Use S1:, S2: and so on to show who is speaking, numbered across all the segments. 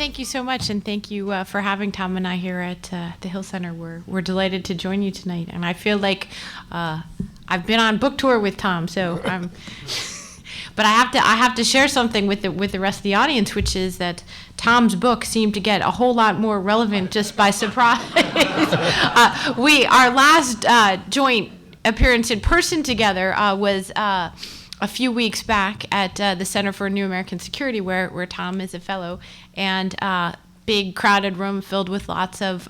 S1: thank you so much, and thank you for having Tom and I here at the Hill Center. We're delighted to join you tonight, and I feel like I've been on book tour with Tom, so I'm. But I have to share something with the rest of the audience, which is that Tom's book seemed to get a whole lot more relevant just by surprise. Our last joint appearance in person together was a few weeks back at the Center for New American Security, where Tom is a fellow, and big crowded room filled with lots of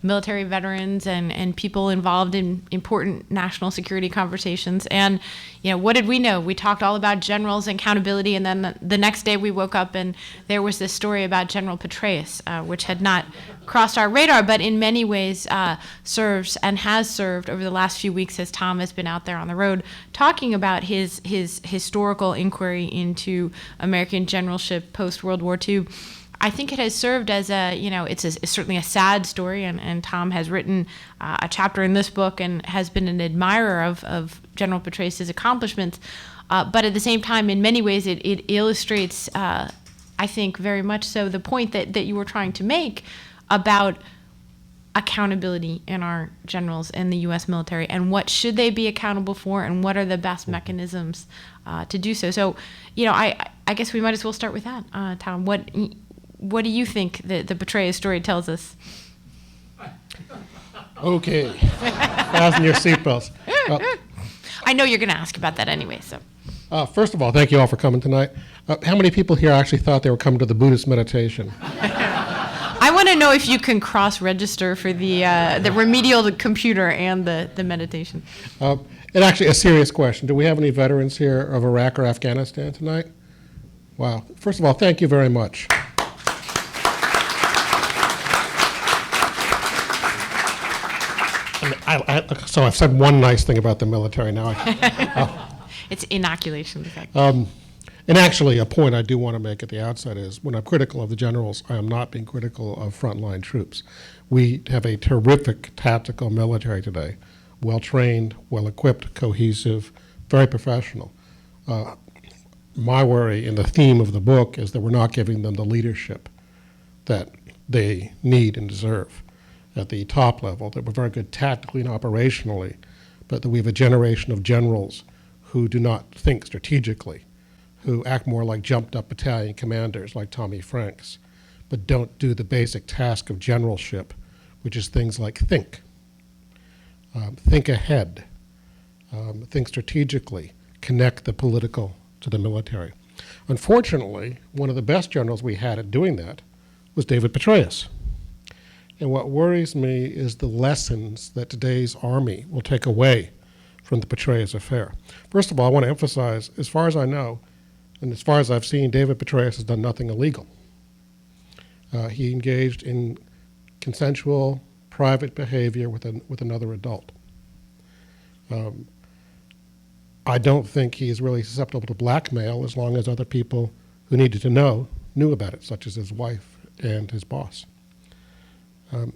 S1: military veterans and people involved in important national security conversations. And what did we know? We talked all about generals and accountability, and then the next day we woke up and there was this story about General Petraeus, which had not crossed our radar, but in many ways serves and has served over the last few weeks as Tom has been out there on the road talking about his historical inquiry into American generalship post-World War II. I think it has served as it's certainly a sad story, and Tom has written a chapter in this book and has been an admirer of General Petraeus' accomplishments. But at the same time, in many ways, it illustrates, I think very much so, the point that you were trying to make about accountability in our generals in the U.S. military, and what should they be accountable for, and what are the best mechanisms to do so. So, I guess we might as well start with that. Tom, what do you think the Petraeus story tells us?
S2: Okay, fasten your seatbelts.
S1: I know you're going to ask about that anyway. So,
S2: first of all, thank you all for coming tonight. How many people here actually thought they were coming to the Buddhist meditation?
S1: I want to know if you can cross-register for the remedial computer and the meditation.
S2: And actually, a serious question. Do we have any veterans here of Iraq or Afghanistan tonight? Wow. First of all, thank you very much. So I've said one nice thing about the military now.
S1: It's inoculation.
S2: And actually, a point I do want to make at the outset is when I'm critical of the generals, I am not being critical of frontline troops. We have a terrific tactical military today, well-trained, well-equipped, cohesive, very professional. My worry in the theme of the book is that we're not giving them the leadership that they need and deserve at the top level, that we're very good tactically and operationally, but that we have a generation of generals who do not think strategically, who act more like jumped-up battalion commanders like Tommy Franks, but don't do the basic task of generalship, which is things like think ahead, think strategically, connect the political to the military. Unfortunately, one of the best generals we had at doing that was David Petraeus. And what worries me is the lessons that today's Army will take away from the Petraeus affair. First of all, I want to emphasize, as far as I know, and as far as I've seen, David Petraeus has done nothing illegal. He engaged in consensual, private behavior with another adult. I don't think he is really susceptible to blackmail as long as other people who needed to know knew about it, such as his wife and his boss.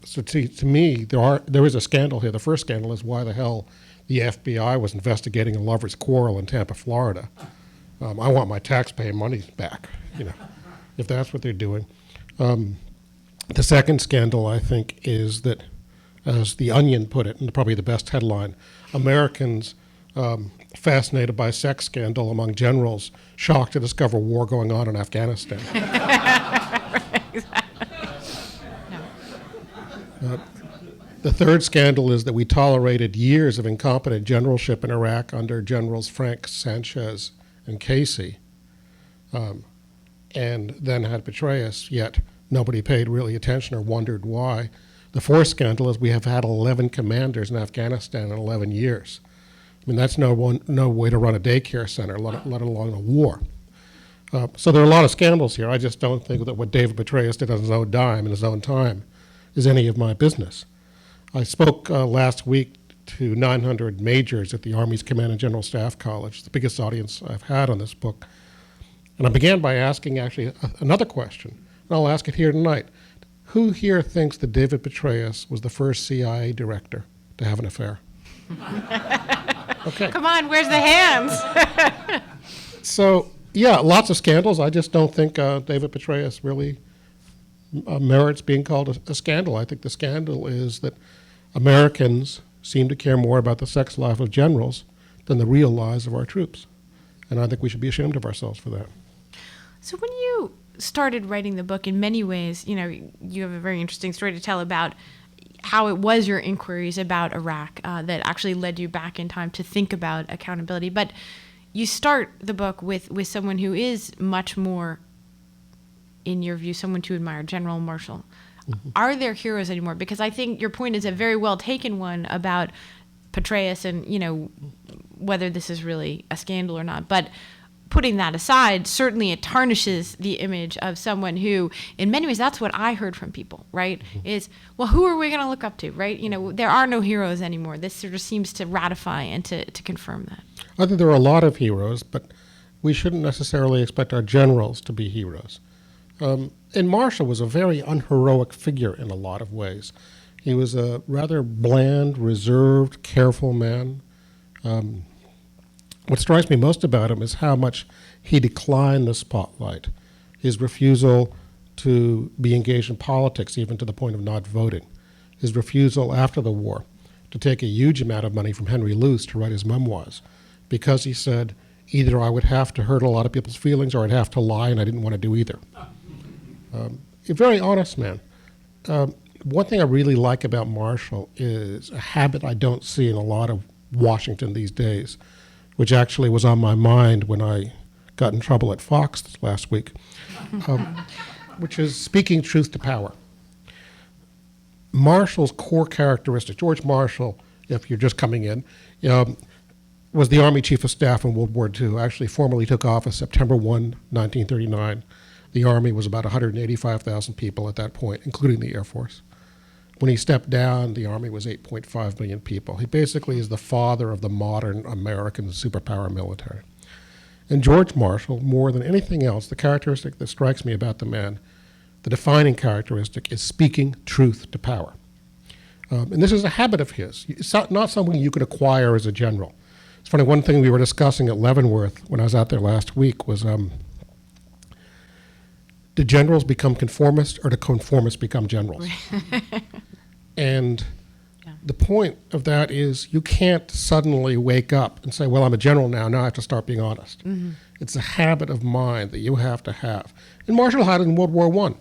S2: So to me, there is a scandal here. The first scandal is why the hell the FBI was investigating a lover's quarrel in Tampa, Florida. I want my taxpayer money back, if that's what they're doing. The second scandal, I think, is that, as The Onion put it, and probably the best headline, Americans fascinated by sex scandal among generals, shocked to discover war going on in Afghanistan. The third scandal is that we tolerated years of incompetent generalship in Iraq under Generals Franks, Sanchez, and Casey, and then had Petraeus, yet nobody paid really attention or wondered why. The fourth scandal is we have had 11 commanders in Afghanistan in 11 years. I mean, that's no way to run a daycare center, let alone a war. So there are a lot of scandals here. I just don't think that what David Petraeus did on his own dime in his own time is any of my business. I spoke last week to 900 majors at the Army's Command and General Staff College, the biggest audience I've had on this book. And I began by asking actually another question, and I'll ask it here tonight. Who here thinks that David Petraeus was the first CIA director to have an affair? Okay.
S1: Come on, where's the hands?
S2: So, yeah, lots of scandals. I just don't think David Petraeus really merits being called a scandal. I think the scandal is that Americans seem to care more about the sex life of generals than the real lives of our troops. And I think we should be ashamed of ourselves for that.
S1: So when you started writing the book, in many ways, you have a very interesting story to tell about how it was your inquiries about Iraq that actually led you back in time to think about accountability. But you start the book with someone who is much more, in your view, someone to admire, General Marshall. Mm-hmm. Are there heroes anymore? Because I think your point is a very well taken one about Petraeus and, whether this is really a scandal or not. But putting that aside, certainly it tarnishes the image of someone who, in many ways, that's what I heard from people, right? Mm-hmm. Is, well, who are we going to look up to, right? There are no heroes anymore. This sort of seems to ratify and to confirm that.
S2: I think there are a lot of heroes, but we shouldn't necessarily expect our generals to be heroes. And Marshall was a very unheroic figure in a lot of ways. He was a rather bland, reserved, careful man. What strikes me most about him is how much he declined the spotlight, his refusal to be engaged in politics, even to the point of not voting, his refusal after the war to take a huge amount of money from Henry Luce to write his memoirs, because he said, either I would have to hurt a lot of people's feelings or I'd have to lie, and I didn't want to do either. A very honest man. One thing I really like about Marshall is a habit I don't see in a lot of Washington these days, which actually was on my mind when I got in trouble at Fox last week, which is speaking truth to power. Marshall's core characteristic, George Marshall, if you're just coming in, was the Army Chief of Staff in World War II, actually formally took office September 1, 1939. The Army was about 185,000 people at that point, including the Air Force. When he stepped down, the Army was 8.5 million people. He basically is the father of the modern American superpower military. And George Marshall, more than anything else, the characteristic that strikes me about the man, the defining characteristic, is speaking truth to power. And this is a habit of his. It's not something you could acquire as a general. It's funny, one thing we were discussing at Leavenworth when I was out there last week was, do generals become conformists or do conformists become generals? And the point of that is you can't suddenly wake up and say, well, I'm a general now I have to start being honest. Mm-hmm. It's a habit of mind that you have to have. And Marshall had it in World War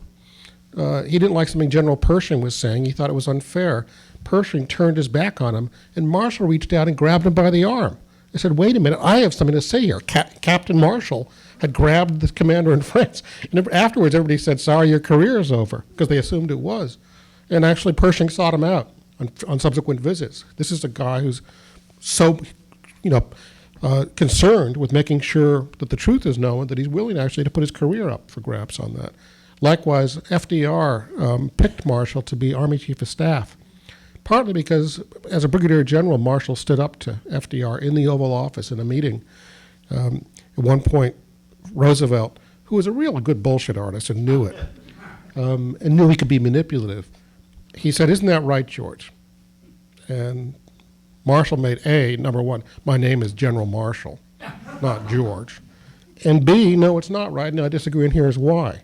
S2: I. He didn't like something General Pershing was saying. He thought it was unfair. Pershing turned his back on him, and Marshall reached out and grabbed him by the arm. I said, wait a minute, I have something to say here. Captain Marshall had grabbed the commander in France. And afterwards, everybody said, sorry, your career is over, because they assumed it was. And actually, Pershing sought him out on subsequent visits. This is a guy who's so, concerned with making sure that the truth is known that he's willing actually to put his career up for grabs on that. Likewise, FDR picked Marshall to be Army Chief of Staff, partly because as a brigadier general, Marshall stood up to FDR in the Oval Office in a meeting. At one point, Roosevelt, who was a real good bullshit artist and knew it, and knew he could be manipulative, he said, isn't that right, George? And Marshall made number one, my name is General Marshall, not George. And B, no, it's not right, and I disagree, and here's why.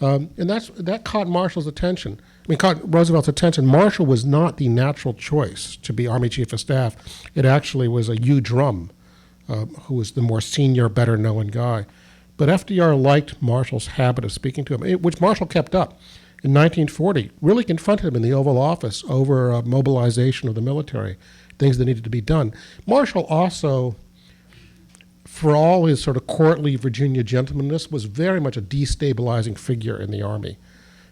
S2: And that caught Marshall's attention. Caught Roosevelt's attention. Marshall was not the natural choice to be Army Chief of Staff. It actually was a Hugh Drum, who was the more senior, better-known guy. But FDR liked Marshall's habit of speaking to him, which Marshall kept up. In 1940, really confronted him in the Oval Office over mobilization of the military, things that needed to be done. Marshall also, for all his sort of courtly Virginia gentlemanness, was very much a destabilizing figure in the Army.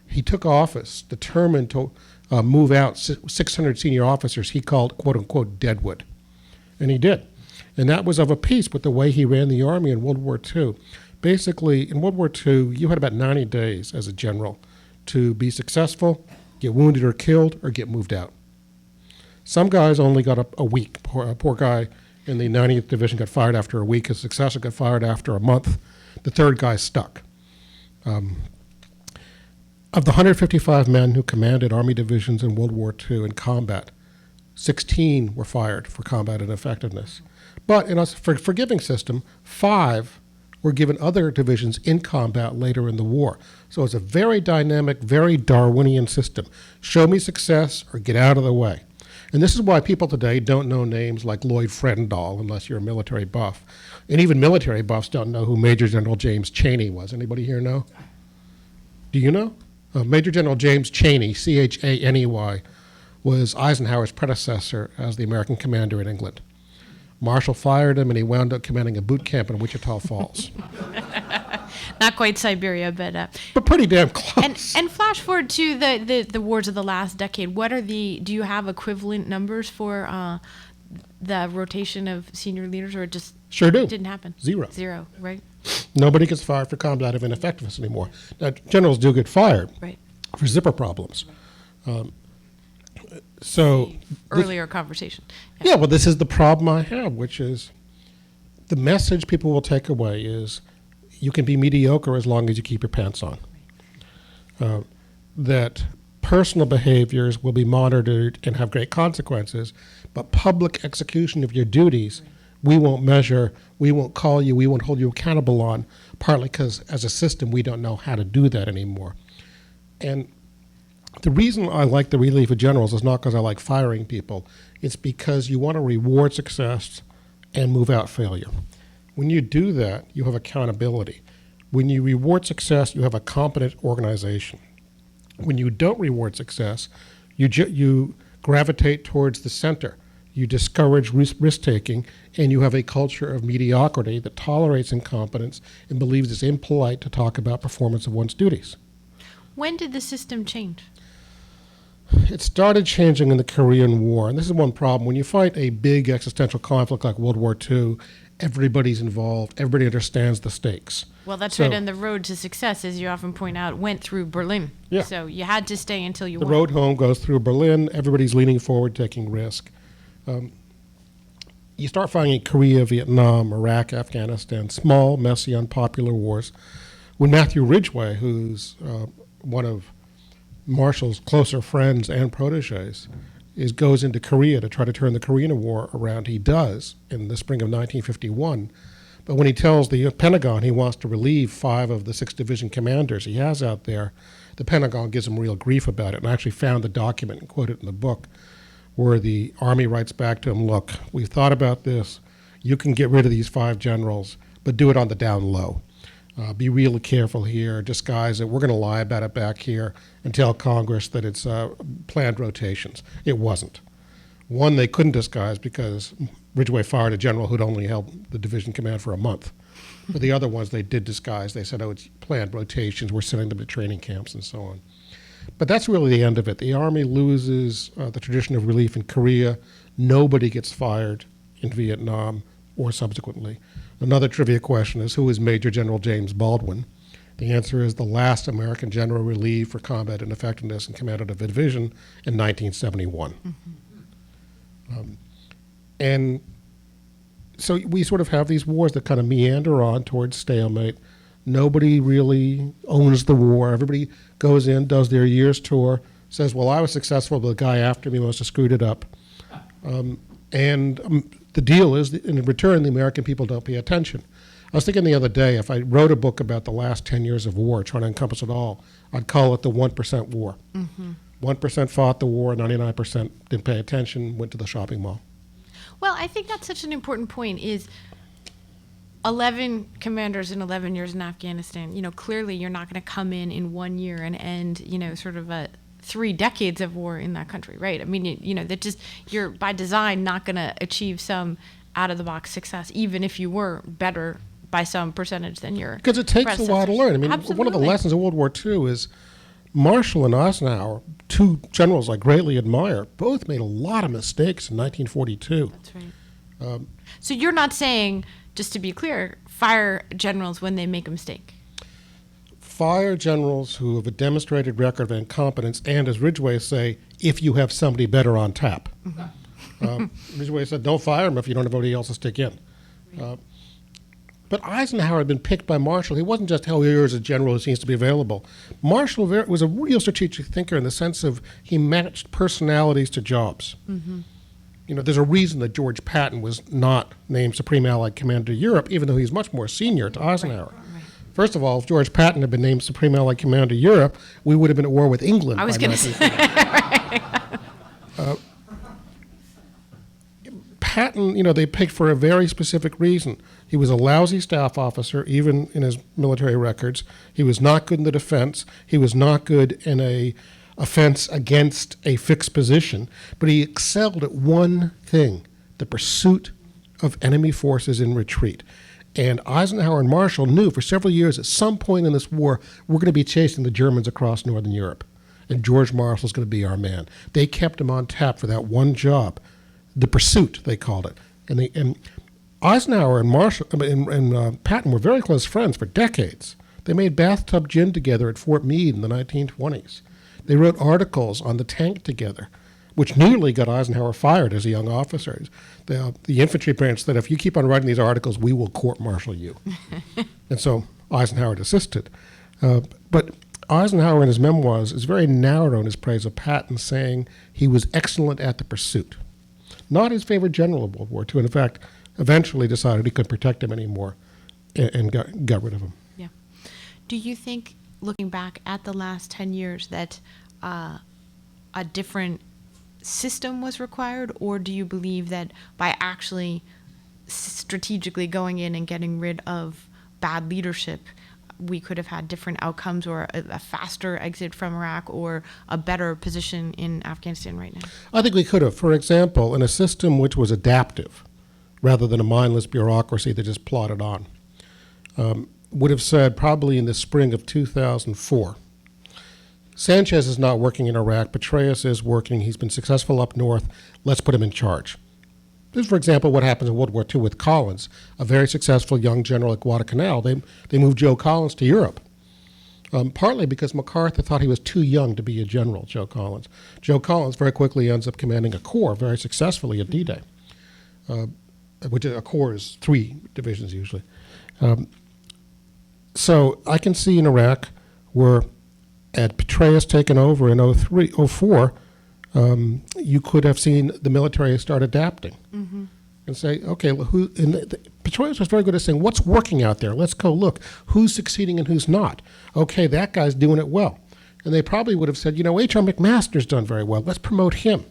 S2: He took office determined to move out 600 senior officers he called, quote-unquote, deadwood. And he did. And that was of a piece with the way he ran the Army in World War II. Basically, in World War II, you had about 90 days as a general to be successful, get wounded or killed, or get moved out. Some guys only got a week. Poor guy in the 90th Division got fired after a week. His successor got fired after a month. The third guy stuck. Of the 155 men who commanded Army divisions in World War II in combat, 16 were fired for combat ineffectiveness. But in a forgiving system, 5 were given other divisions in combat later in the war. So it's a very dynamic, very Darwinian system. Show me success or get out of the way. And this is why people today don't know names like Lloyd Fredendall unless you're a military buff. And even military buffs don't know who Major General James Chaney was. Anybody here know? Do you know? Major General James Chaney, Chaney, was Eisenhower's predecessor as the American commander in England. Marshall fired him, and he wound up commanding a boot camp in Wichita Falls.
S1: Not quite Siberia, but
S2: pretty damn close.
S1: And flash forward to the wars of the last decade. What are do you have equivalent numbers for the rotation of senior leaders, or it just
S2: sure do.
S1: Didn't happen?
S2: Zero,
S1: right?
S2: Nobody gets fired for combative ineffectiveness anymore. Now, generals do get fired for zipper problems.
S1: Earlier conversation.
S2: Yeah, well, this is the problem I have, which is the message people will take away is you can be mediocre as long as you keep your pants on. That personal behaviors will be monitored and have great consequences, but public execution of your duties, we won't measure, we won't call you, we won't hold you accountable on, partly because as a system we don't know how to do that anymore. And the reason I like the relief of generals is not because I like firing people. It's because you want to reward success and move out failure. When you do that, you have accountability. When you reward success, you have a competent organization. When you don't reward success, you gravitate towards the center. You discourage risk-taking, and you have a culture of mediocrity that tolerates incompetence and believes it's impolite to talk about performance of one's duties.
S1: When did the system change?
S2: It started changing in the Korean War, and this is one problem. When you fight a big existential conflict like World War II, everybody's involved, everybody understands the stakes.
S1: Well, that's right, and the road to success, as you often point out, went through Berlin.
S2: Yeah.
S1: So you had to stay until you won.
S2: The road home goes through Berlin, everybody's leaning forward, taking risk. You start finding Korea, Vietnam, Iraq, Afghanistan, small, messy, unpopular wars. When Matthew Ridgway, who's one of Marshall's closer friends and proteges, goes into Korea to try to turn the Korean War around. He does in the spring of 1951. But when he tells the Pentagon he wants to relieve 5 of the 6 division commanders he has out there, the Pentagon gives him real grief about it. And I actually found the document and quote it in the book where the Army writes back to him, look, we've thought about this. You can get rid of these 5 generals, but do it on the down low. Be really careful here, disguise it. We're going to lie about it back here and tell Congress that it's planned rotations. It wasn't. One, they couldn't disguise because Ridgway fired a general who'd only held the division command for a month. But the other ones they did disguise. They said, oh, it's planned rotations. We're sending them to training camps and so on. But that's really the end of it. The Army loses the tradition of relief in Korea. Nobody gets fired in Vietnam or subsequently. Another trivia question is, who is Major General James Baldwin? The answer is the last American general relieved for combat ineffectiveness and commanded a division in 1971. And so we sort of have these wars that kind of meander on towards stalemate. Nobody really owns the war. Everybody goes in, does their year's tour, says, well, I was successful, but the guy after me must have screwed it up. The deal is, that in return, the American people don't pay attention. I was thinking the other day, if I wrote a book about the last 10 years of war, trying to encompass it all, I'd call it the 1% war. 1% fought the war, 99% didn't pay attention, went to the shopping mall.
S1: Well, I think that's such an important point is 11 commanders in 11 years in Afghanistan. You know, clearly you're not going to come in 1 year and end, you know, sort of a 3 decades of war in that country, right? I mean, you know, that just, you're by design not going to achieve some out-of-the-box success, even if you were better by some percentage than your
S2: Because it takes a while to learn. I mean, one of the lessons of World War II is Marshall and Eisenhower, 2 generals I greatly admire, both made a lot of mistakes in 1942.
S1: That's right. So you're not saying, just to be clear, fire generals when they make a mistake?
S2: Fire generals who have a demonstrated record of incompetence, and as Ridgway say, if you have somebody better on tap. Ridgway said, don't fire him if you don't have anybody else to stick in. But Eisenhower had been picked by Marshall. He wasn't just, oh, here's a general who seems to be available. Marshall was a real strategic thinker in the sense of he matched personalities to jobs. There's a reason that George Patton was not named Supreme Allied Commander to Europe, even though he's much more senior to Eisenhower.
S1: Right.
S2: First of all, if George Patton had been named Supreme Allied Commander to Europe, we would have been at war with England.
S1: I was going to say.
S2: Patton, they picked for a very specific reason. He was a lousy staff officer, even in his military records. He was not good in the defense. He was not good in a offense against a fixed position. But he excelled at one thing, the pursuit of enemy forces in retreat. And Eisenhower and Marshall knew for several years at some point in this war, we're going to be chasing the Germans across northern Europe. And George Marshall's going to be our man. They kept him on tap for that one job. The pursuit, they called it. And Eisenhower and Marshall and Patton were very close friends for decades. They made bathtub gin together at Fort Meade in the 1920s. They wrote articles on the tank together, which nearly got Eisenhower fired as a young officer. The infantry branch said, if you keep on writing these articles, we will court-martial you. And so Eisenhower desisted. But Eisenhower in his memoirs is very narrow in his praise of Patton, saying he was excellent at the pursuit. Not his favorite general of World War II, and in fact, eventually decided he couldn't protect him anymore and got rid of him.
S1: Yeah. Do you think, looking back at the last 10 years, that a different system was required, or do you believe that by actually strategically going in and getting rid of bad leadership, we could have had different outcomes, or a faster exit from Iraq, or a better position in Afghanistan right now?
S2: I think we could have. For example, in a system which was adaptive, rather than a mindless bureaucracy that just plodded on, would have said probably in the spring of 2004, Sanchez is not working in Iraq, Petraeus is working, he's been successful up north, let's put him in charge. This is, for example, what happens in World War II with Collins, a very successful young general at Guadalcanal. They moved Joe Collins to Europe, partly because MacArthur thought he was too young to be a general, Joe Collins. Joe Collins very quickly ends up commanding a corps very successfully at D-Day, which a corps is 3 divisions usually. So I can see in Iraq where had Petraeus taken over in 04, you could have seen the military start adapting and say, okay, Petraeus was very good at saying, what's working out there? Let's go look. Who's succeeding and who's not? Okay, that guy's doing it well. And they probably would have said, H.R. McMaster's done very well. Let's promote him.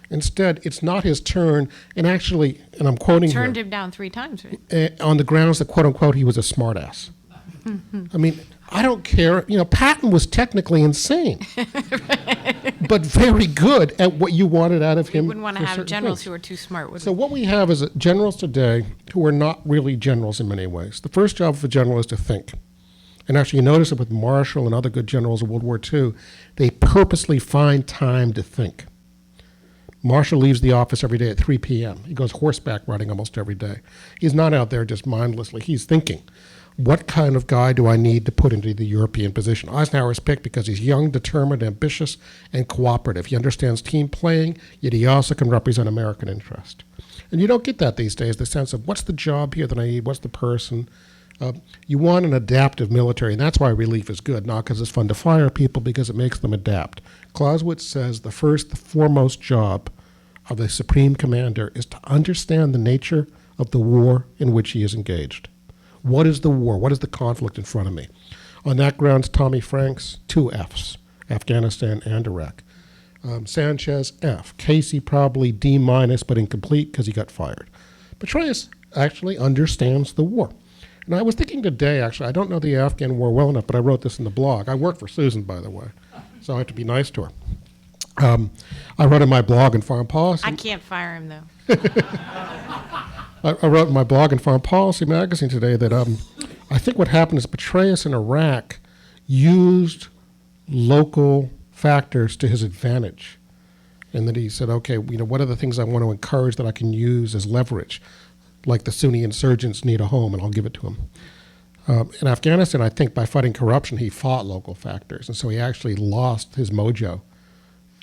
S2: Instead, it's not his turn. And actually, and I'm quoting
S1: Turned
S2: here,
S1: him down 3 times, right?
S2: on the grounds that, quote unquote, he was a smartass. I mean, I don't care. Patton was technically insane, but very good at what you wanted out of him.
S1: You wouldn't want to have generals who are too smart, would
S2: So what we have is generals today who are not really generals in many ways. The first job of a general is to think. And actually, you notice it with Marshall and other good generals of World War II. They purposely find time to think. Marshall leaves the office every day at 3 p.m. He goes horseback riding almost every day. He's not out there just mindlessly. He's thinking. What kind of guy do I need to put into the European position? Eisenhower is picked because he's young, determined, ambitious, and cooperative. He understands team playing, yet he also can represent American interest. And you don't get that these days, the sense of what's the job here that I need, what's the person. You want an adaptive military, and that's why relief is good, not because it's fun to fire people, because it makes them adapt. Clausewitz says the foremost job of the supreme commander is to understand the nature of the war in which he is engaged. What is the war? What is the conflict in front of me? On that grounds, Tommy Franks, 2 Fs, Afghanistan and Iraq. Sanchez, F. Casey, probably D-, but incomplete because he got fired. Petraeus actually understands the war. And I was thinking today, actually, I don't know the Afghan war well enough, but I wrote this in the blog. I work for Susan, by the way, so I have to be nice to her. I wrote in my blog in Foreign Policy.
S1: I can't fire him, though.
S2: I wrote in my blog in Foreign Policy magazine today that I think what happened is Petraeus in Iraq used local factors to his advantage. And then he said, okay, what are the things I want to encourage that I can use as leverage? Like the Sunni insurgents need a home, and I'll give it to them. In Afghanistan, I think by fighting corruption, he fought local factors. And so he actually lost his mojo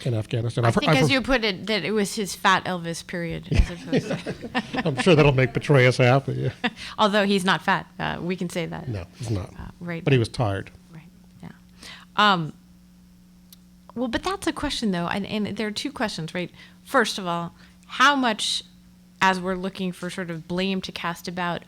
S2: in Afghanistan.
S1: I think, as you put it, that it was his fat Elvis period. As opposed to
S2: I'm sure that'll make Petraeus happy. Yeah.
S1: Although he's not fat. We can say that.
S2: No, he's not.
S1: Right.
S2: But he was tired.
S1: Right, yeah. Well, but that's a question, though, and there are 2 questions, right? First of all, how much, as we're looking for sort of blame to cast about,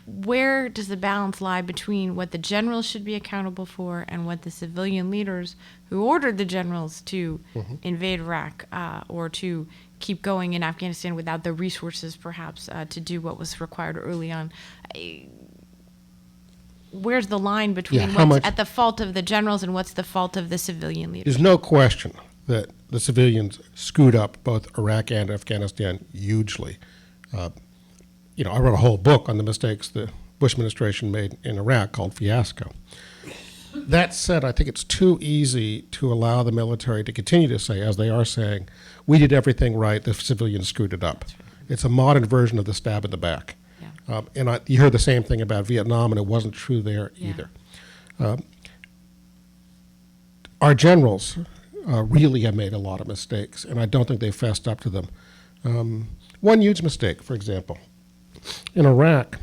S1: where does the balance lie between what the generals should be accountable for and what the civilian leaders who ordered the generals to invade Iraq or to keep going in Afghanistan without the resources, perhaps, to do what was required early on? Where's the line between what's at the fault of the generals and what's the fault of the civilian leaders?
S2: There's no question that the civilians screwed up both Iraq and Afghanistan hugely. I wrote a whole book on the mistakes the Bush administration made in Iraq called Fiasco. That said, I think it's too easy to allow the military to continue to say, as they are saying, we did everything right, the civilians screwed it up. It's a modern version of the stab in the back. Yeah. You heard the same thing about Vietnam, and it wasn't true there either. Our generals really have made a lot of mistakes, and I don't think they fessed up to them. One huge mistake, for example, in Iraq,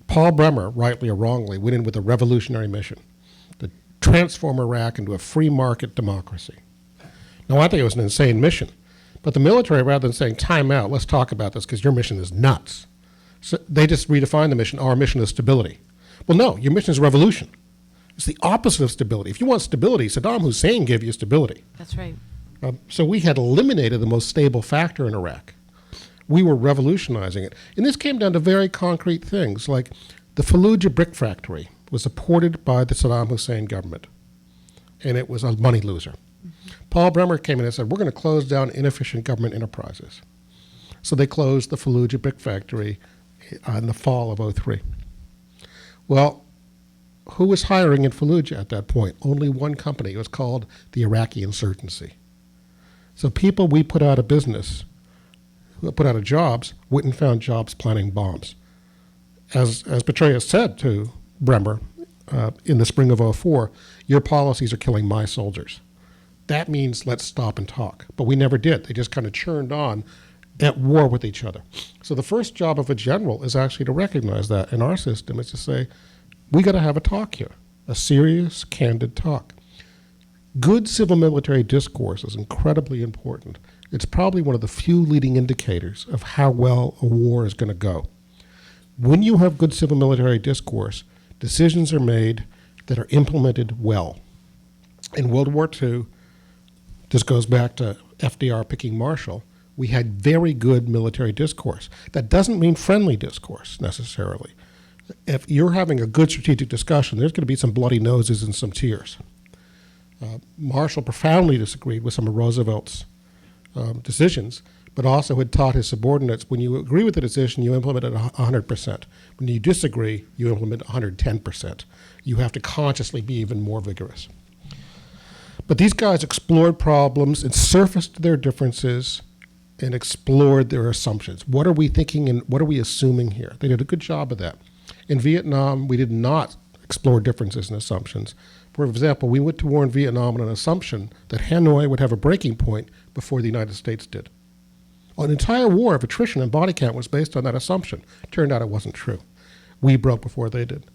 S2: Paul Bremer, rightly or wrongly, went in with a revolutionary mission to transform Iraq into a free market democracy. Now, I think it was an insane mission, but the military, rather than saying, time out, let's talk about this because your mission is nuts, so they just redefined the mission. Our mission is stability. Well, no, your mission is revolution. It's the opposite of stability. If you want stability, Saddam Hussein gave you stability.
S1: That's right.
S2: So we had eliminated the most stable factor in Iraq. We were revolutionizing it. And this came down to very concrete things, like the Fallujah brick factory was supported by the Saddam Hussein government, and it was a money loser. Paul Bremer came in and said, we're going to close down inefficient government enterprises. So they closed the Fallujah brick factory in the fall of '03. Well, who was hiring in Fallujah at that point? Only one company. It was called the Iraqi insurgency. So people we put out of business, put out of jobs, went and found jobs planting bombs. As Petraeus said to Bremer in the spring of '04, your policies are killing my soldiers. That means let's stop and talk. But we never did. They just kind of churned on at war with each other. So the first job of a general is actually to recognize that in our system is to say, we got to have a talk here, a serious, candid talk. Good civil-military discourse is incredibly important. It's probably one of the few leading indicators of how well a war is going to go. When you have good civil-military discourse, decisions are made that are implemented well. In World War II, this goes back to FDR picking Marshall, we had very good military discourse. That doesn't mean friendly discourse necessarily. If you're having a good strategic discussion, there's going to be some bloody noses and some tears. Marshall profoundly disagreed with some of Roosevelt's decisions, but also had taught his subordinates, when you agree with the decision, you implement it 100%. When you disagree, you implement 110%. You have to consciously be even more vigorous. But these guys explored problems and surfaced their differences and explored their assumptions. What are we thinking and what are we assuming here? They did a good job of that. In Vietnam, we did not explore differences and assumptions. For example, we went to war in Vietnam on an assumption that Hanoi would have a breaking point before the United States did. An entire war of attrition and body count was based on that assumption. Turned out it wasn't true. We broke before they did.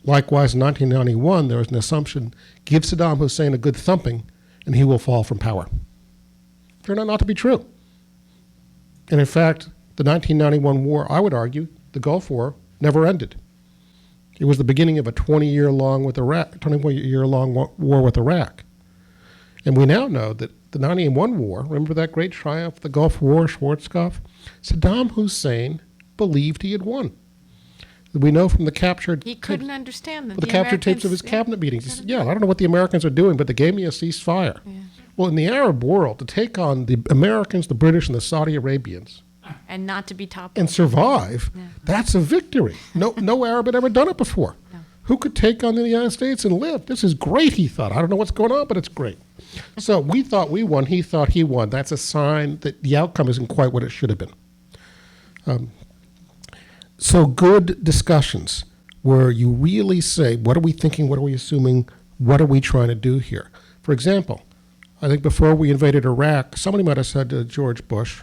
S2: Likewise, in 1991, there was an assumption, give Saddam Hussein a good thumping and he will fall from power. Turned out not to be true. And in fact, the 1991 war, I would argue, the Gulf War, never ended. It was the beginning of a 20-year-long war with Iraq. And we now know that the 1991 war, remember that great triumph of the Gulf War, Schwarzkopf? Saddam Hussein believed he had won. We know from the captured
S1: He couldn't understand that
S2: the captured tapes of his cabinet meetings. He said, I don't know what the Americans are doing, but they gave me a ceasefire. Yeah. Well, in the Arab world, to take on the Americans, the British, and the Saudi Arabians,
S1: and not to be toppled
S2: and survive, that's a victory. No Arab had ever done it before. No. Who could take on the United States and live? This is great, he thought. I don't know what's going on, but it's great. So we thought we won. He thought he won. That's a sign that the outcome isn't quite what it should have been. So good discussions where you really say, what are we thinking? What are we assuming? What are we trying to do here? For example, I think before we invaded Iraq, somebody might have said to George Bush,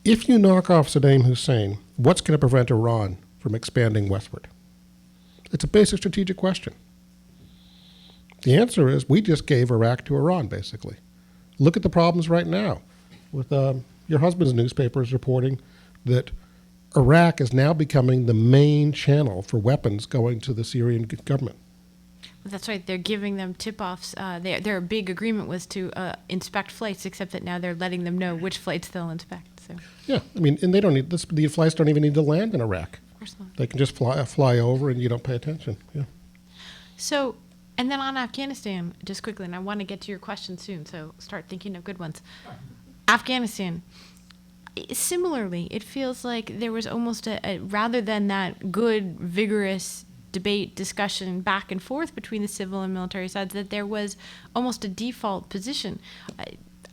S2: if you knock off Saddam Hussein, what's going to prevent Iran from expanding westward? It's a basic strategic question. The answer is we just gave Iraq to Iran, basically. Look at the problems right now with your husband's newspaper is reporting that Iraq is now becoming the main channel for weapons going to the Syrian government.
S1: That's right. They're giving them tip-offs. Their big agreement was to inspect flights, except that now they're letting them know which flights they'll inspect. So.
S2: Yeah, I mean, and they don't need this. The flights don't even need to land in Iraq.
S1: Of course not.
S2: They can just fly over, and you don't pay attention. Yeah.
S1: So, and then on Afghanistan, just quickly, and I want to get to your question soon, so start thinking of good ones. Afghanistan. Similarly, it feels like there was almost a rather than that good, vigorous debate, discussion back and forth between the civil and military sides, that there was almost a default position.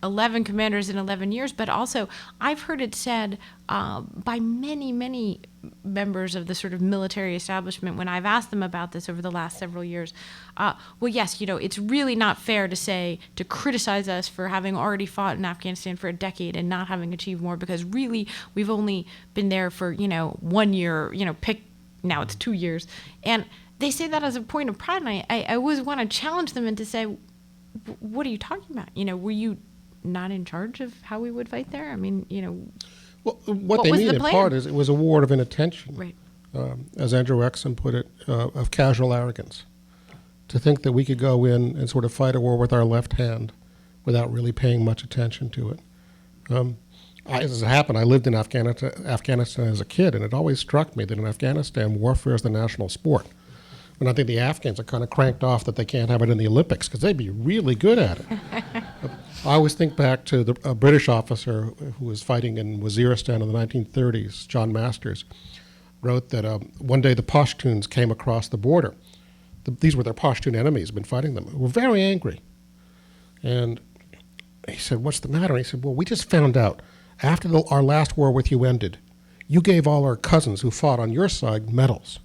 S1: 11 commanders in 11 years, but also I've heard it said by many, many members of the sort of military establishment when I've asked them about this over the last several years. Well, yes, it's really not fair to criticize us for having already fought in Afghanistan for a decade and not having achieved more, because really we've only been there for, 1 year, now it's 2 years. And they say that as a point of pride, and I always want to challenge them and to say, what are you talking about? Were you not in charge of how we would fight there? I mean,
S2: Well, what they
S1: was
S2: mean
S1: the
S2: in
S1: plan?
S2: part is it was a war of inattention,
S1: Right.
S2: as Andrew Exum put it, of casual arrogance. To think that we could go in and sort of fight a war with our left hand without really paying much attention to it. As it happened, I lived in Afghanistan as a kid, and it always struck me that in Afghanistan, warfare is the national sport. And I think the Afghans are kind of cranked off that they can't have it in the Olympics, because they'd be really good at it. I always think back to a British officer who was fighting in Waziristan in the 1930s, John Masters, wrote that one day the Pashtuns came across the border. These were their Pashtun enemies, been fighting them. Were very angry. And he said, "What's the matter?" And he said, "Well, we just found out after our last war with you ended, you gave all our cousins who fought on your side medals."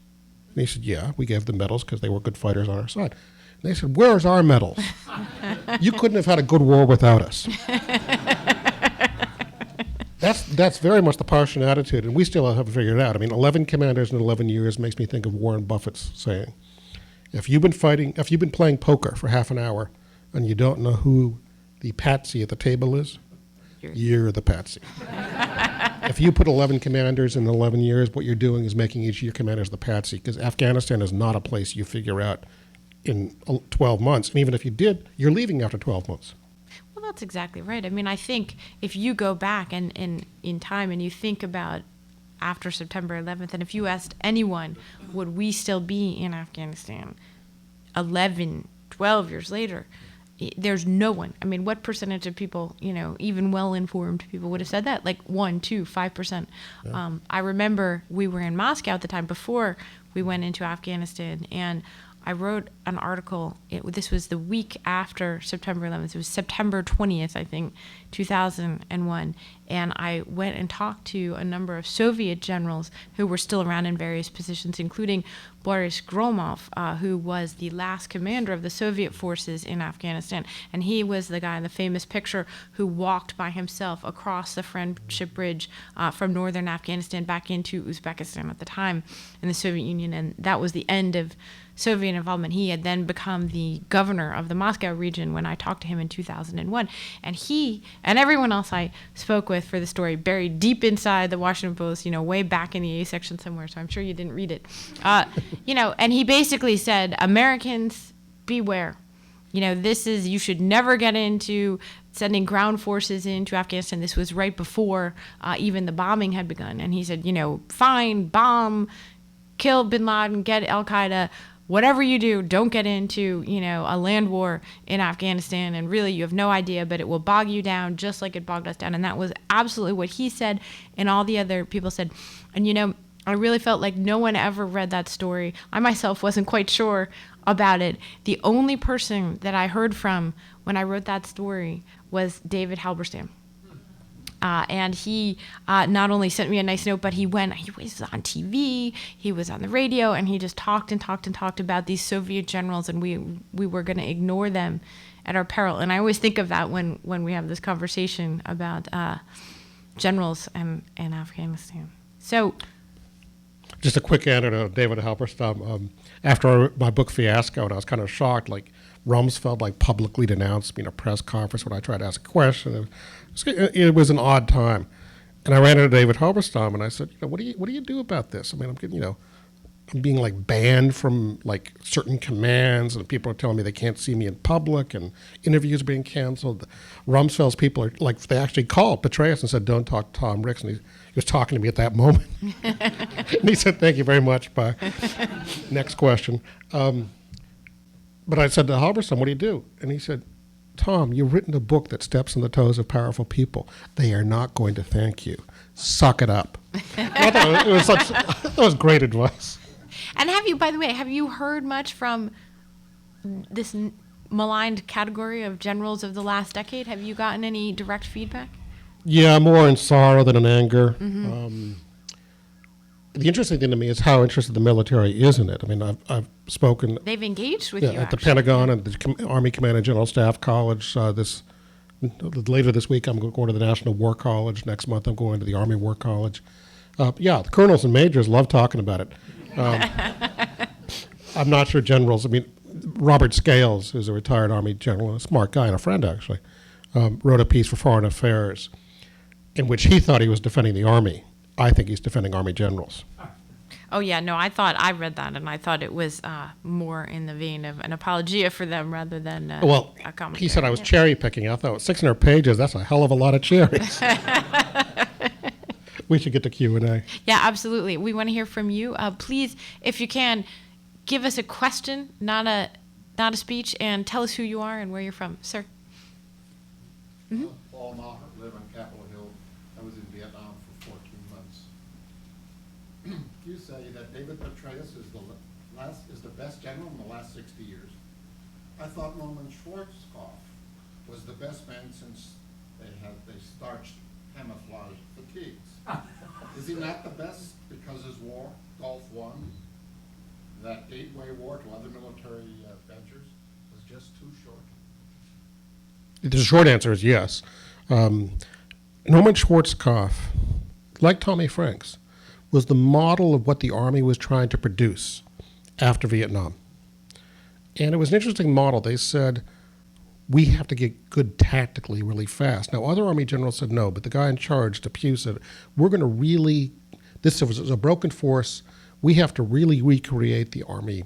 S2: And he said, "Yeah, we gave them medals because they were good fighters on our side." And they said, "Where's our medals? You couldn't have had a good war without us." That's very much the Pashtun attitude, and we still haven't figured it out. I mean, 11 commanders in 11 years makes me think of Warren Buffett's saying, if you've been playing poker for half an hour and you don't know who the patsy at the table is, you're the patsy. If you put 11 commanders in 11 years, what you're doing is making each of your commanders the patsy, because Afghanistan is not a place you figure out in 12 months. And even if you did, you're leaving after 12 months.
S1: Well, that's exactly right. I mean, I think if you go back and in time and you think about after September 11th, and if you asked anyone, would we still be in Afghanistan 11, 12 years later, there's no one. I mean, what percentage of people, even well-informed people would have said that? Like 1%, 2%, 5%.
S2: Yeah.
S1: I remember we were in Moscow at the time before we went into Afghanistan, and I wrote an article. This was the week after September 11th. It was September 20th, I think, 2001. And I went and talked to a number of Soviet generals who were still around in various positions, including Boris Gromov, who was the last commander of the Soviet forces in Afghanistan. And he was the guy in the famous picture who walked by himself across the Friendship Bridge from northern Afghanistan back into Uzbekistan at the time in the Soviet Union. And that was the end of Soviet involvement. He had then become the governor of the Moscow region when I talked to him in 2001. And he and everyone else I spoke with for the story, buried deep inside the Washington Post, way back in the A section somewhere, so I'm sure you didn't read it. And he basically said, Americans, beware. You should never get into sending ground forces into Afghanistan. This was right before even the bombing had begun. And he said, fine, bomb, kill bin Laden, get Al-Qaeda, whatever you do, don't get into, a land war in Afghanistan. And really, you have no idea, but it will bog you down just like it bogged us down. And that was absolutely what he said, and all the other people said. And, I really felt like no one ever read that story. I myself wasn't quite sure about it. The only person that I heard from when I wrote that story was David Halberstam. And he not only sent me a nice note, but he was on TV, he was on the radio, and he just talked and talked and talked about these Soviet generals, and we were going to ignore them at our peril. And I always think of that when we have this conversation about generals in Afghanistan. So,
S2: just a quick anecdote of David Halberstam. After my book Fiasco, and I was kind of shocked, like Rumsfeld like publicly denounced me in a press conference when I tried to ask a question. It was an odd time. And I ran into David Halberstam and I said, what do you do about this? I mean, I'm getting, I'm being like banned from like certain commands, and people are telling me they can't see me in public, and interviews are being canceled. Rumsfeld's people are like, they actually called Petraeus and said, don't talk to Tom Ricks. And he was talking to me at that moment. And he said, thank you very much. Bye. Next question. But I said to Halberstam, what do you do? And he said, Tom, you've written a book that steps on the toes of powerful people. They are not going to thank you. Suck it up. I thought that was great advice.
S1: And by the way, have you heard much from this maligned category of generals of the last decade? Have you gotten any direct feedback?
S2: Yeah, more in sorrow than in anger.
S1: Mm-hmm.
S2: The interesting thing to me is how interested the military is in it. I mean, I've spoken.
S1: They've engaged with you
S2: at the Pentagon and the Army Command and General Staff College. Later this week, I'm going to the National War College. Next month, I'm going to the Army War College. The colonels and majors love talking about it. I'm not sure generals. I mean, Robert Scales, who's a retired Army general, a smart guy and a friend actually, wrote a piece for Foreign Affairs in which he thought he was defending the Army. I think he's defending Army generals.
S1: Oh, yeah. No, I read that, and I thought it was more in the vein of an apologia for them rather than a commentary.
S2: He said I was cherry picking. I thought 600 pages, that's a hell of a lot of cherries. We should get to Q&A.
S1: Yeah, absolutely. We want to hear from you. Please, if you can, give us a question, not a speech, and tell us who you are and where you're from. Sir. Mm-hmm.
S3: Paul Maher, live on Capitol Hill. I was in Vietnam for 14 months. You say that David Petraeus is the best general in the last 60 years. I thought Norman Schwarzkopf was the best man since they starched camouflage fatigues. Is he not the best because his war, Gulf War, that gateway war to other military ventures, was just too short?
S2: The short answer is yes. Norman Schwarzkopf, like Tommy Franks, was the model of what the Army was trying to produce after Vietnam. And it was an interesting model. They said, we have to get good tactically really fast. Now, other Army generals said no, but the guy in charge, Petraeus, said, we're going to really, this was a broken force, we have to really recreate the Army.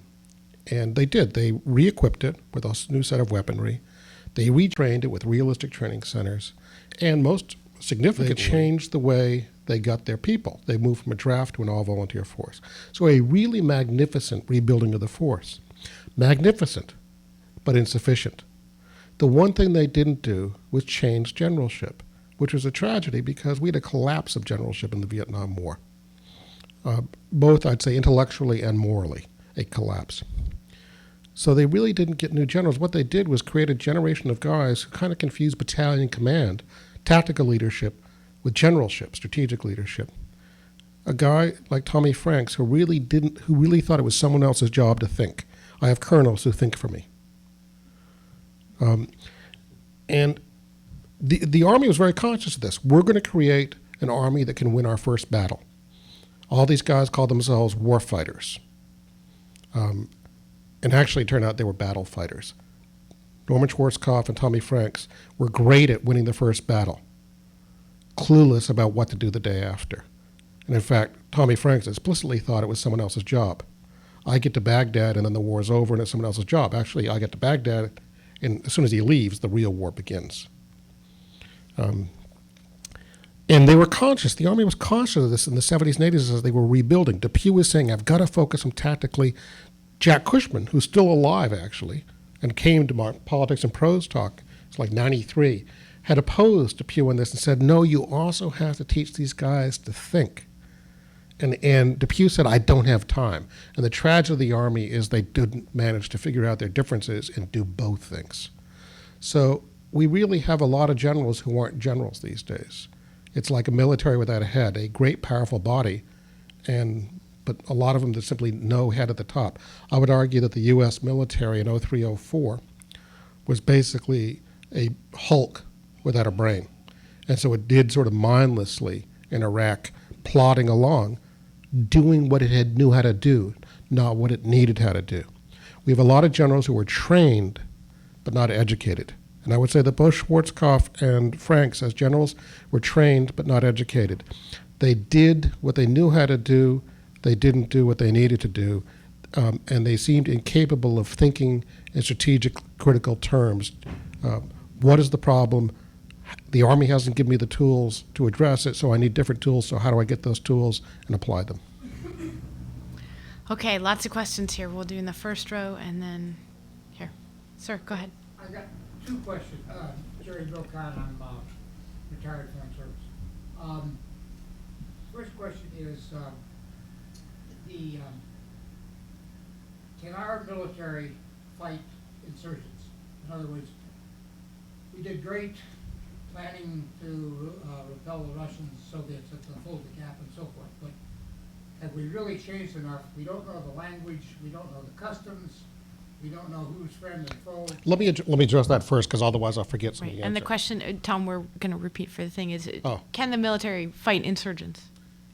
S2: And they did. They re-equipped it with a new set of weaponry. They retrained it with realistic training centers. And most significantly, changed the way they got their people. They moved from a draft to an all-volunteer force. So a really magnificent rebuilding of the force. Magnificent, but insufficient. The one thing they didn't do was change generalship, which was a tragedy because we had a collapse of generalship in the Vietnam War. Both, I'd say, intellectually and morally, a collapse. So they really didn't get new generals. What they did was create a generation of guys who kind of confused battalion command, tactical leadership, with generalship, strategic leadership. A guy like Tommy Franks who really thought it was someone else's job to think. I have colonels who think for me. And the Army was very conscious of this. We're going to create an Army that can win our first battle. All these guys called themselves war fighters. And actually, it turned out they were battle fighters. Norman Schwarzkopf and Tommy Franks were great at winning the first battle, clueless about what to do the day after. And in fact, Tommy Franks explicitly thought it was someone else's job. I get to Baghdad and then the war's over and it's someone else's job. Actually, I get to Baghdad and as soon as he leaves, the real war begins. And they were conscious, the Army was conscious of this in the 70s and 80s as they were rebuilding. Depew was saying, I've got to focus on tactically. Jack Cushman, who's still alive actually, and came to my Politics and Prose talk, it's like 93, had opposed Depew on this and said, no, you also have to teach these guys to think. And Depew said, I don't have time. And the tragedy of the Army is they didn't manage to figure out their differences and do both things. So we really have a lot of generals who aren't generals these days. It's like a military without a head, a great, powerful body, but a lot of them that simply no head at the top. I would argue that the U.S. military in 03-04 was basically a Hulk without a brain. And so it did sort of mindlessly in Iraq, plodding along, doing what it knew how to do, not what it needed how to do. We have a lot of generals who were trained but not educated. And I would say that both Schwarzkopf and Franks, as generals, were trained but not educated. They did what they knew how to do. They didn't do what they needed to do. And they seemed incapable of thinking in strategic, critical terms. What is the problem? The Army hasn't given me the tools to address it, so I need different tools. So how do I get those tools and apply them?
S1: Okay, lots of questions here. We'll do in the first row and then here. Sir, go ahead.
S4: I got two questions. Jerry Brocon, I'm retired foreign service. First question is, can our military fight insurgents? In other words, we did great planning to repel the Russians, Soviets at the Fulda Gap and so forth, but have we really changed enough? We don't know the language, we don't know the customs, we don't know who's friend and foe.
S2: Let me address that first, because otherwise I'll forget some of the
S1: And the
S2: answer.
S1: question, Tom, we're going to repeat for the thing is,
S2: Oh.
S1: can the military fight insurgents?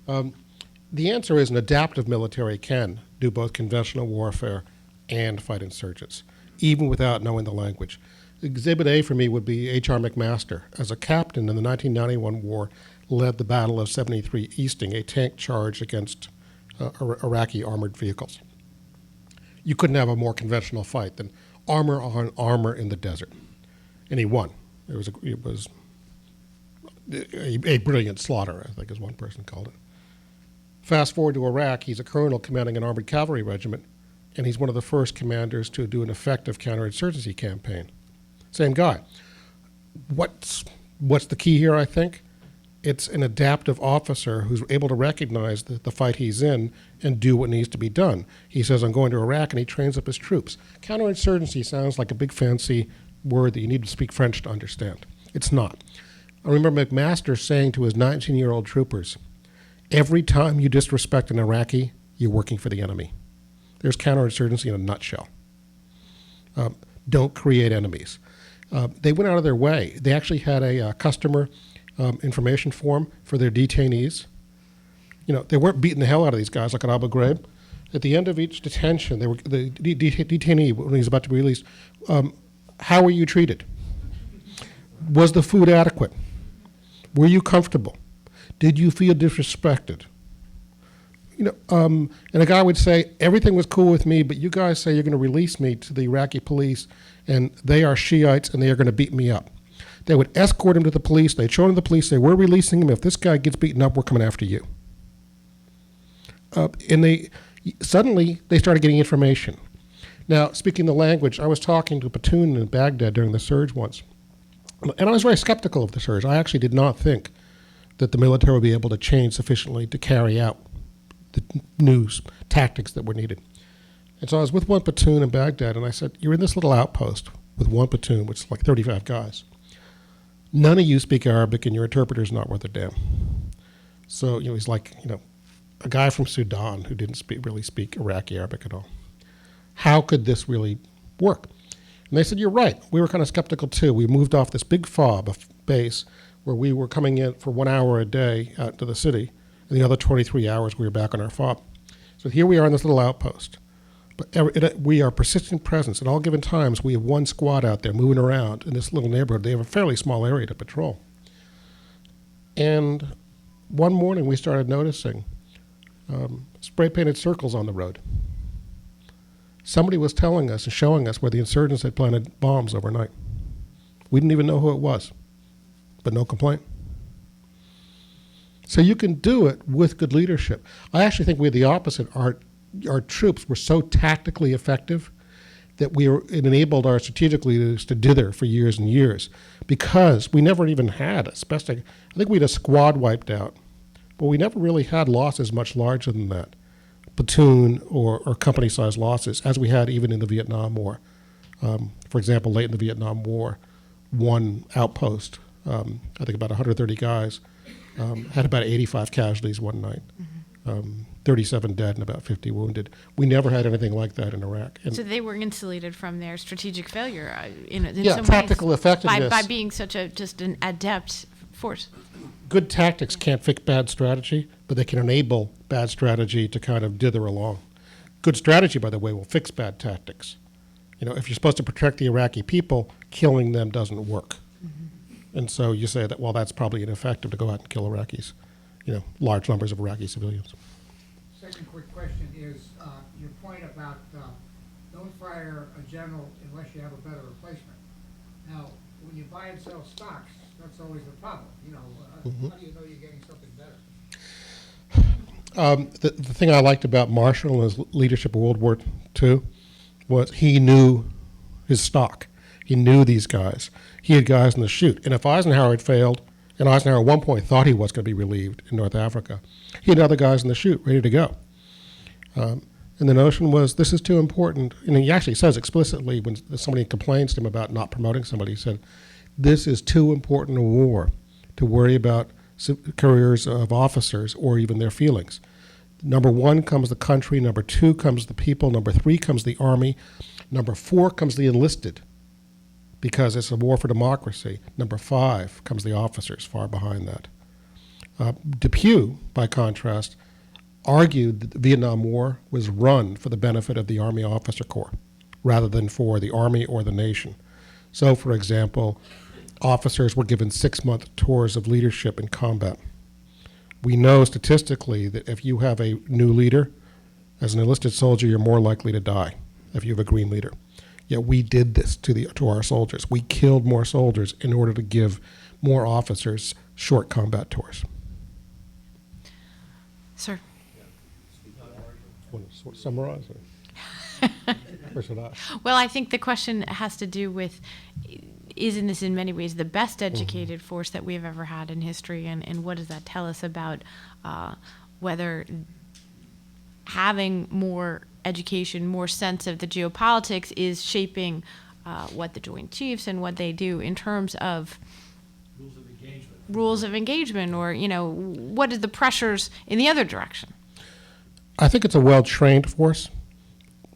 S2: The answer is an adaptive military can do both conventional warfare and fight insurgents, even without knowing the language. Exhibit A for me would be H.R. McMaster. As a captain in the 1991 war, led the Battle of 73 Easting, a tank charge against Iraqi armored vehicles. You couldn't have a more conventional fight than armor on armor in the desert. And he won. It was a brilliant slaughter, I think is one person called it. Fast forward to Iraq, he's a colonel commanding an armored cavalry regiment, and he's one of the first commanders to do an effective counterinsurgency campaign. Same guy. What's the key here, I think? It's an adaptive officer who's able to recognize the fight he's in and do what needs to be done. He says, I'm going to Iraq, and he trains up his troops. Counterinsurgency sounds like a big fancy word that you need to speak French to understand. It's not. I remember McMaster saying to his 19-year-old troopers, every time you disrespect an Iraqi, you're working for the enemy. There's counterinsurgency in a nutshell. Don't create enemies. They went out of their way. They actually had a customer information form for their detainees. You know, they weren't beating the hell out of these guys like at Abu Ghraib. At the end of each detention, the detainee, when he was about to be released, how were you treated? Was the food adequate? Were you comfortable? Did you feel disrespected? You know, and a guy would say, everything was cool with me, but you guys say you're going to release me to the Iraqi police, and they are Shiites, and they are going to beat me up. They would escort him to the police. They'd show him to the police, say, we're releasing him. If this guy gets beaten up, we're coming after you. And suddenly, they started getting information. Now, speaking the language, I was talking to a platoon in Baghdad during the surge once, and I was very skeptical of the surge. I actually did not think that the military would be able to change sufficiently to carry out the news tactics that were needed. And so I was with one platoon in Baghdad, and I said, you're in this little outpost with one platoon, which is like 35 guys. None of you speak Arabic, and your interpreter's not worth a damn. So, you know, he's like, you know, a guy from Sudan who didn't really speak Iraqi Arabic at all. How could this really work? And they said, you're right. We were kind of skeptical, too. We moved off this big fob base where we were coming in for 1 hour a day out to the city, and the other 23 hours we were back on our fob. So here we are in this little outpost. But we are persistent presence. At all given times, we have one squad out there moving around in this little neighborhood. They have a fairly small area to patrol. And one morning we started noticing spray-painted circles on the road. Somebody was telling us and showing us where the insurgents had planted bombs overnight. We didn't even know who it was, but no complaint. So you can do it with good leadership. I actually think we had the opposite. Our troops were so tactically effective that it enabled our strategic leaders to dither for years and years, because we never even had, especially, I think we had a squad wiped out, but we never really had losses much larger than that, platoon or company-sized losses, as we had even in the Vietnam War. For example, late in the Vietnam War, one outpost, I think about 130 guys, had about 85 casualties one night. 37 dead and about 50 wounded. We never had anything like that in Iraq. And
S1: So they were insulated from their strategic failure in
S2: yeah,
S1: some
S2: tactical
S1: ways
S2: effectiveness.
S1: by being such just an adept force.
S2: Good tactics can't fix bad strategy, but they can enable bad strategy to kind of dither along. Good strategy, by the way, will fix bad tactics. if you're supposed to protect the Iraqi people, killing them doesn't work. And so you say that, well, that's probably ineffective to go out and kill Iraqis, large numbers of Iraqi civilians.
S4: Second quick question is your point about don't fire a general unless you have a better replacement. Now, when you buy and sell stocks, that's always the problem. How do you know you're getting something better?
S2: The thing I liked about Marshall and his leadership of World War II was he knew his stock. He knew these guys. He had guys in the chute. And if Eisenhower had failed, and Eisenhower at one point thought he was going to be relieved in North Africa, he had other guys in the chute ready to go. And the notion was, this is too important. And he actually says explicitly when somebody complains to him about not promoting somebody, he said, this is too important a war to worry about careers of officers or even their feelings. Number one comes the country, number two comes the people, number three comes the army, number four comes the enlisted, because it's a war for democracy. Number five comes the officers, far behind that. Depew, by contrast, argued that the Vietnam War was run for the benefit of the Army Officer Corps, rather than for the Army or the nation. So, for example, officers were given 6-month tours of leadership in combat. We know statistically that if you have a new leader, as an enlisted soldier, you're more likely to die if you have a green leader. Yet we did this to our soldiers. We killed more soldiers in order to give more officers short combat tours.
S1: Sir.
S2: Want to summarize or should I?
S1: Well, I think the question has to do with, isn't this in many ways the best educated force that we've ever had in history, and what does that tell us about whether having more education, more sense of the geopolitics is shaping what the Joint Chiefs and what they do in terms of rules of engagement, or what are the pressures in the other direction?
S2: I think it's a well-trained force.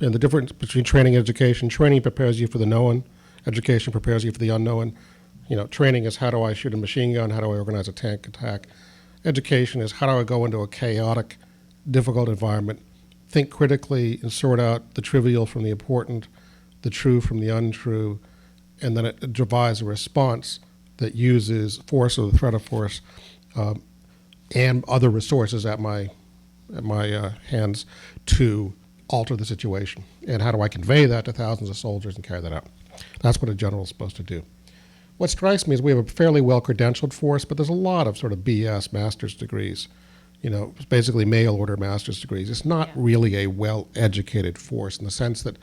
S2: And the difference between training and education, training prepares you for the known, education prepares you for the unknown. Training is how do I shoot a machine gun, how do I organize a tank attack. Education is how do I go into a chaotic, difficult environment, think critically and sort out the trivial from the important, the true from the untrue, and then it devise a response that uses force or the threat of force and other resources at my hands to alter the situation. And how do I convey that to thousands of soldiers and carry that out? That's what a general is supposed to do. What strikes me is we have a fairly well-credentialed force, but there's a lot of sort of BS master's degrees, it's basically mail-order master's degrees. It's not really a well-educated force in the sense that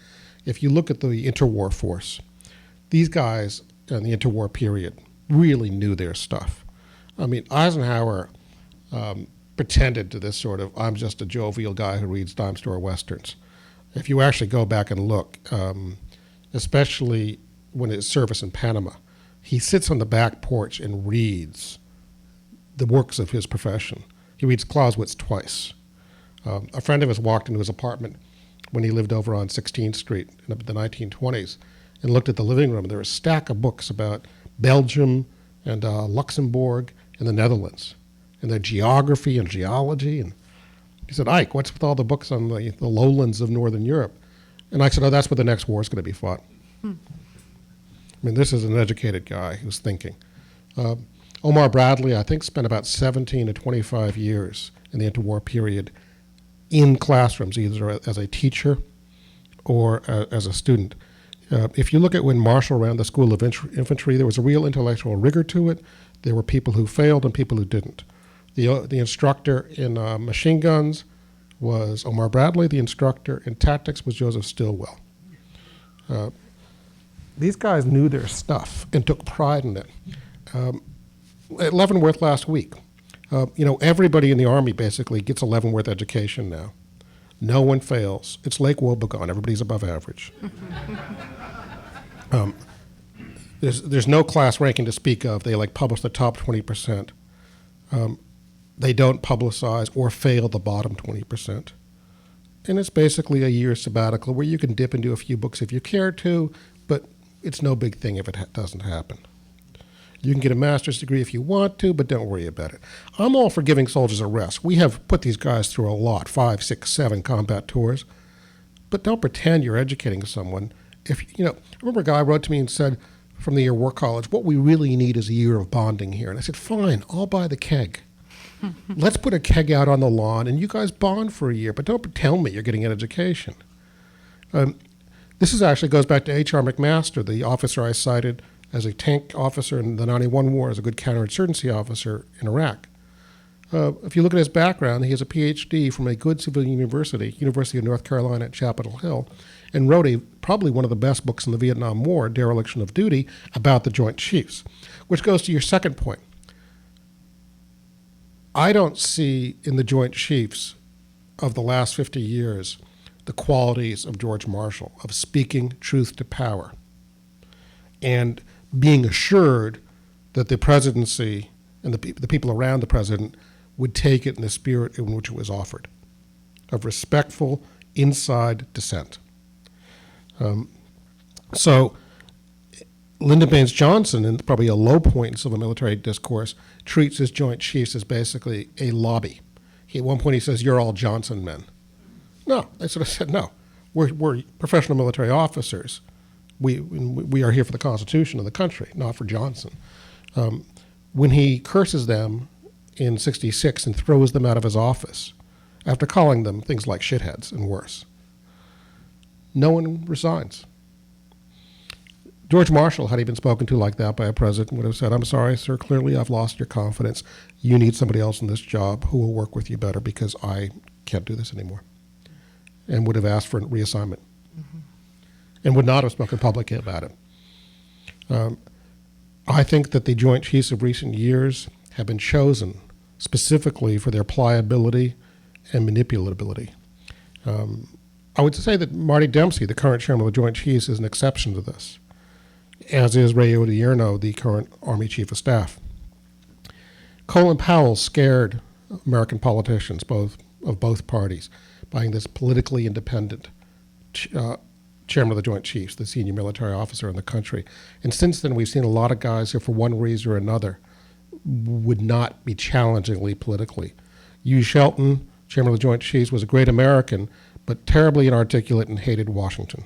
S2: if you look at the interwar force, these guys in the interwar period really knew their stuff. I mean, Eisenhower pretended to this sort of, I'm just a jovial guy who reads dime store westerns. If you actually go back and look, especially when his service in Panama, he sits on the back porch and reads the works of his profession. He reads Clausewitz twice. A friend of his walked into his apartment when he lived over on 16th Street in the 1920s and looked at the living room. There was a stack of books about Belgium and Luxembourg and the Netherlands, and their geography and geology. And he said, Ike, what's with all the books on the lowlands of Northern Europe? And I said, oh, that's where the next war is going to be fought. I mean, this is an educated guy who's thinking. Omar Bradley, I think, spent about 17 to 25 years in the interwar period in classrooms, either as a teacher or as a student. If you look at when Marshall ran the School of Infantry, there was a real intellectual rigor to it. There were people who failed and people who didn't. The instructor in machine guns was Omar Bradley. The instructor in tactics was Joseph Stilwell. These guys knew their stuff and took pride in it. At Leavenworth last week, everybody in the Army basically gets a Leavenworth education now. No one fails. It's Lake Wobegon. Everybody's above average. There's no class ranking to speak of. They publish the top 20%. They don't publicize or fail the bottom 20%. And it's basically a year sabbatical where you can dip into a few books if you care to, but it's no big thing if it doesn't happen. You can get a master's degree if you want to, but don't worry about it. I'm all for giving soldiers a rest. We have put these guys through a lot, 5, 6, 7 combat tours, but don't pretend you're educating someone I remember a guy wrote to me and said from the year War College, what we really need is a year of bonding here. And I said, fine, I'll buy the keg. Let's put a keg out on the lawn and you guys bond for a year, but don't tell me you're getting an education. This actually goes back to H.R. McMaster, the officer I cited as a tank officer in the 91 war, as a good counterinsurgency officer in Iraq. If you look at his background, he has a PhD from a good civilian university, University of North Carolina at Chapel Hill, and wrote probably one of the best books in the Vietnam War, Dereliction of Duty, about the Joint Chiefs, which goes to your second point. I don't see in the Joint Chiefs of the last 50 years the qualities of George Marshall, of speaking truth to power and being assured that the presidency and the people around the president would take it in the spirit in which it was offered, of respectful inside dissent. So Lyndon Baines Johnson, in probably a low point in civil military discourse, treats his Joint Chiefs as basically a lobby. At one point he says, you're all Johnson men. No, I sort of said, no, we're professional military officers. We are here for the Constitution of the country, not for Johnson. When he curses them in '66 and throws them out of his office after calling them things like shitheads and worse, no one resigns. George Marshall, had he been spoken to like that by a president, would have said, I'm sorry, sir, clearly I've lost your confidence. You need somebody else in this job who will work with you better because I can't do this anymore. And would have asked for a reassignment. Mm-hmm. And would not have spoken publicly about it. I think that the Joint Chiefs of recent years have been chosen specifically for their pliability and manipulability. I would say that Marty Dempsey, the current chairman of the Joint Chiefs, is an exception to this, as is Ray Odierno, the current Army Chief of Staff. Colin Powell scared American politicians, of both parties, by this politically independent chairman of the Joint Chiefs, the senior military officer in the country. And since then, we've seen a lot of guys who, for one reason or another, would not be challengingly politically. Hugh Shelton, chairman of the Joint Chiefs, was a great American, but terribly inarticulate and hated Washington.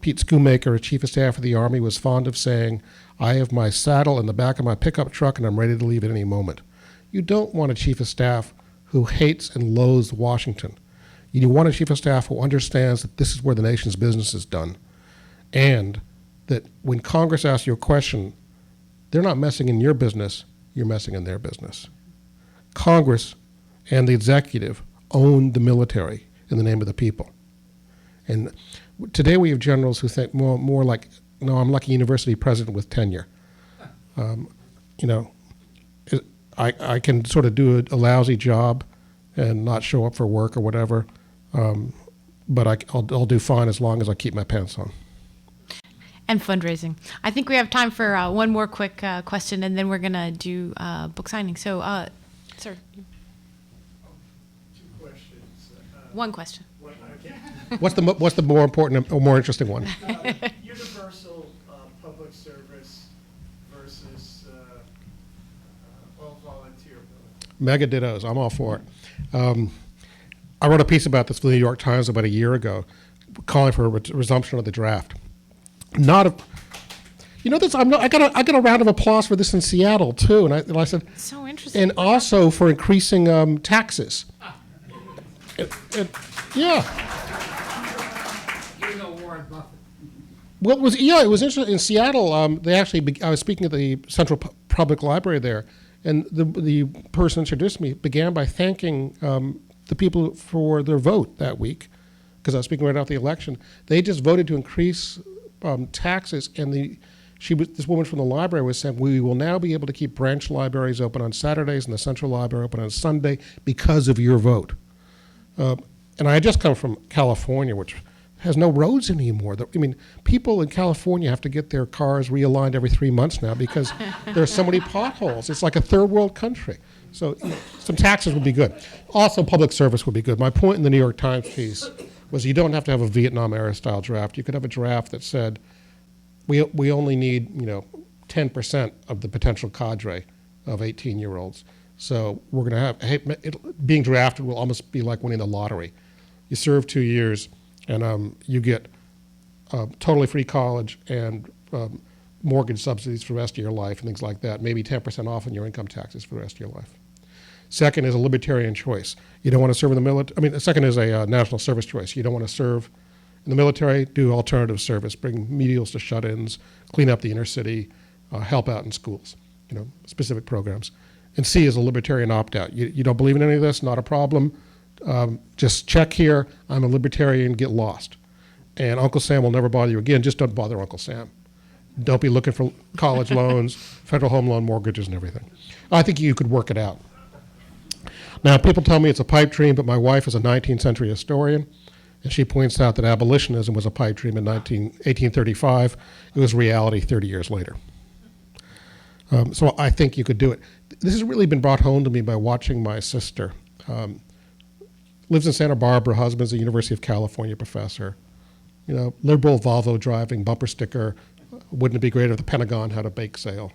S2: Pete Schoonmaker, chief of staff of the Army, was fond of saying, I have my saddle in the back of my pickup truck and I'm ready to leave at any moment. You don't want a chief of staff who hates and loathes Washington. You want a chief of staff who understands that this is where the nation's business is done, and that when Congress asks you a question, they're not messing in your business, you're messing in their business. Congress and the executive own the military in the name of the people. And today we have generals who think more like, no, I'm like a university president with tenure. I can sort of do a lousy job and not show up for work or whatever, but I'll do fine as long as I keep my pants on.
S1: And fundraising. I think we have time for one more quick question, and then we're going to do book signing. So, sir.
S5: 2 questions.
S1: One question.
S2: What's the more important or more interesting one?
S5: Universal public service versus all volunteer.
S2: Mega dittos. I'm all for it. I wrote a piece about this for the New York Times about a year ago, calling for a resumption of the draft. I got a round of applause for this in Seattle too, and I said,
S1: so interesting.
S2: and also for increasing taxes. Yeah.
S4: You know Warren Buffett.
S2: Well, it was interesting in Seattle. I was speaking at the Central Public Library there, and the person introduced me began by thanking the people for their vote that week, because I was speaking right after the election. They just voted to increase taxes, and this woman from the library was saying, we will now be able to keep branch libraries open on Saturdays and the Central Library open on Sunday because of your vote. And I had just come from California, which has no roads anymore. People in California have to get their cars realigned every 3 months now because there are so many potholes. It's like a third world country. So some taxes would be good. Also, public service would be good. My point in the New York Times piece was you don't have to have a Vietnam-era style draft. You could have a draft that said, we only need 10% of the potential cadre of 18-year-olds. So we're going to have, being drafted will almost be like winning the lottery. You serve 2 years, and you get totally free college and mortgage subsidies for the rest of your life and things like that, maybe 10% off on your income taxes for the rest of your life. Second is a libertarian choice. You don't want to serve in the military. I mean, the second is a national service choice. You don't want to serve in the military, do alternative service, bring meals to shut-ins, clean up the inner city, help out in schools, specific programs. And C is a libertarian opt-out. You don't believe in any of this, not a problem. Just check here, I'm a libertarian, get lost. And Uncle Sam will never bother you again. Just don't bother Uncle Sam. Don't be looking for college loans, federal home loan mortgages and everything. I think you could work it out. Now, people tell me it's a pipe dream, but my wife is a 19th century historian, and she points out that abolitionism was a pipe dream in 1835. It was reality 30 years later. So I think you could do it. This has really been brought home to me by watching my sister. Lives in Santa Barbara, husband's a University of California professor. Liberal Volvo driving, bumper sticker, wouldn't it be great if the Pentagon had a bake sale?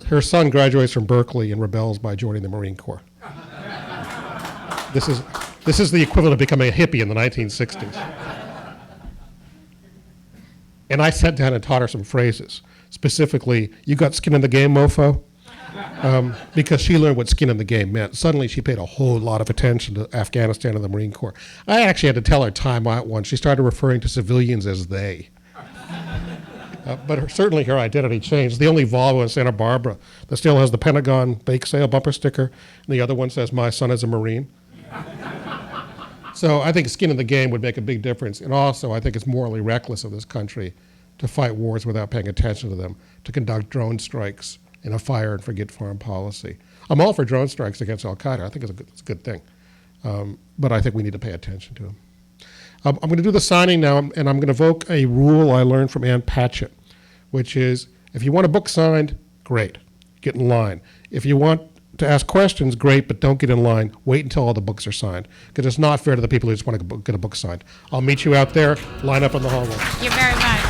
S2: Her son graduates from Berkeley and rebels by joining the Marine Corps. This is the equivalent of becoming a hippie in the 1960s. And I sat down and taught her some phrases. Specifically, you got skin in the game, mofo? Because she learned what skin in the game meant. Suddenly she paid a whole lot of attention to Afghanistan and the Marine Corps. I actually had to tell her time out once. She started referring to civilians as they. But certainly her identity changed. The only Volvo in Santa Barbara that still has the Pentagon bake sale bumper sticker, and the other one says, my son is a Marine. So I think skin in the game would make a big difference. And also I think it's morally reckless of this country to fight wars without paying attention to them, to conduct drone strikes in a fire and forget foreign policy. I'm all for drone strikes against Al-Qaeda. I think it's a good thing. But I think we need to pay attention to them. I'm going to do the signing now, and I'm going to evoke a rule I learned from Ann Patchett, which is if you want a book signed, great, get in line. If you want to ask questions, great, but don't get in line. Wait until all the books are signed, because it's not fair to the people who just want to get a book signed. I'll meet you out there. Line up in the hallway.
S1: Thank you very much.